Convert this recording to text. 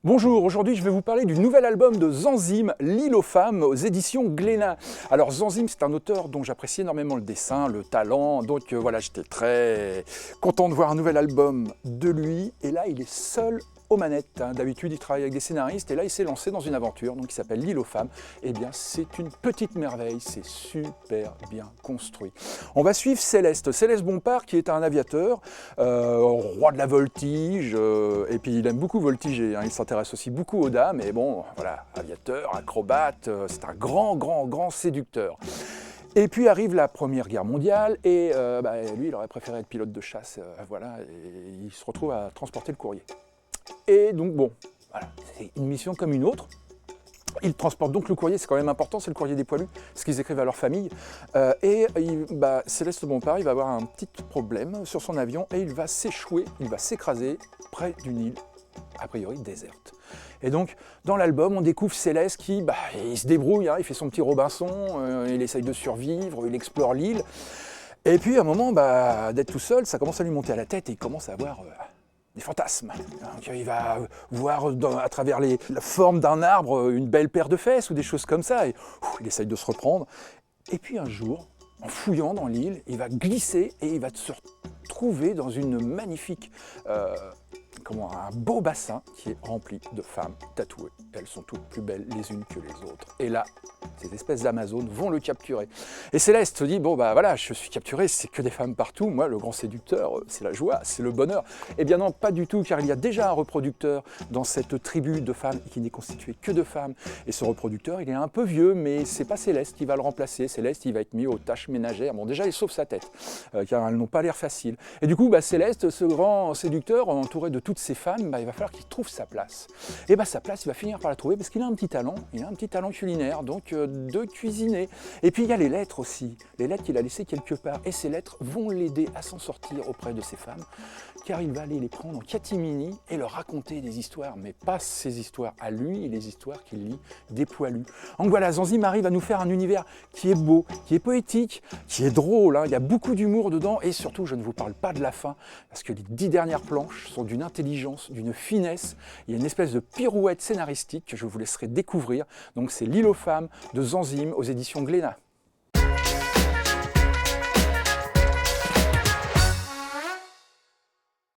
Bonjour, aujourd'hui je vais vous parler du nouvel album de Zanzim, L'île aux femmes, aux éditions Glénat. Alors Zanzim, c'est un auteur dont j'apprécie énormément le dessin, le talent, donc voilà, j'étais très content de voir un nouvel album de lui. Et là, il est seul aux manettes. D'habitude, il travaille avec des scénaristes et là, il s'est lancé dans une aventure donc, qui s'appelle L'île aux femmes. Eh bien, c'est une petite merveille, c'est super bien construit. On va suivre Céleste Bompard, qui est un aviateur, roi de la voltige, et puis il aime beaucoup voltiger, il s'intéresse aussi beaucoup aux dames, et bon, voilà, aviateur, acrobate, c'est un grand séducteur. Et puis arrive la Première Guerre mondiale, et lui, il aurait préféré être pilote de chasse, voilà, et il se retrouve à transporter le courrier. Et donc bon, voilà, c'est une mission comme une autre. Ils transportent donc le courrier, c'est quand même important, c'est le courrier des poilus, ce qu'ils écrivent à leur famille. Céleste Bompard, il va avoir un petit problème sur son avion et il va s'échouer, il va s'écraser près d'une île, a priori déserte. Et donc, dans l'album, on découvre Céleste qui il se débrouille, il fait son petit Robinson, il essaye de survivre, il explore l'île. Et puis, à un moment, d'être tout seul, ça commence à lui monter à la tête et il commence à avoir des fantasmes. Donc, il va voir à travers la forme d'un arbre une belle paire de fesses ou des choses comme ça. Et il essaye de se reprendre. Et puis un jour, en fouillant dans l'île, il va glisser et il va se retrouver dans une magnifique, un beau bassin qui est rempli de femmes tatouées. Elles sont toutes plus belles les unes que les autres. Et là, ces espèces d'Amazones vont le capturer. Et Céleste se dit, voilà, je suis capturé, c'est que des femmes partout. Moi, le grand séducteur, c'est la joie, c'est le bonheur. Eh bien non, pas du tout, car il y a déjà un reproducteur dans cette tribu de femmes qui n'est constituée que de femmes. Et ce reproducteur, il est un peu vieux, mais c'est pas Céleste qui va le remplacer. Céleste, il va être mis aux tâches ménagères. Bon, déjà, il sauve sa tête, car elles n'ont pas l'air faciles. Et du coup, Céleste, ce grand séducteur, entouré de toutes ces femmes, il va falloir qu'il trouve sa place. Et sa place, il va finir par la trouver parce qu'il a un petit talent culinaire, donc de cuisiner. Et puis il y a les lettres aussi, les lettres qu'il a laissées quelque part. Et ces lettres vont l'aider à s'en sortir auprès de ces femmes, car il va aller les prendre en catimini et leur raconter des histoires, mais pas ses histoires à lui, les histoires qu'il lit des poilus. Donc voilà, Zanzim arrive à nous faire un univers qui est beau, qui est poétique, qui est drôle, il y a beaucoup d'humour dedans, et surtout, je ne vous parle pas de la fin, parce que les 10 dernières planches sont d'une intelligence, d'une finesse, il y a une espèce de pirouette scénaristique que je vous laisserai découvrir. Donc c'est L'île aux femmes de Zanzim aux éditions Glénat.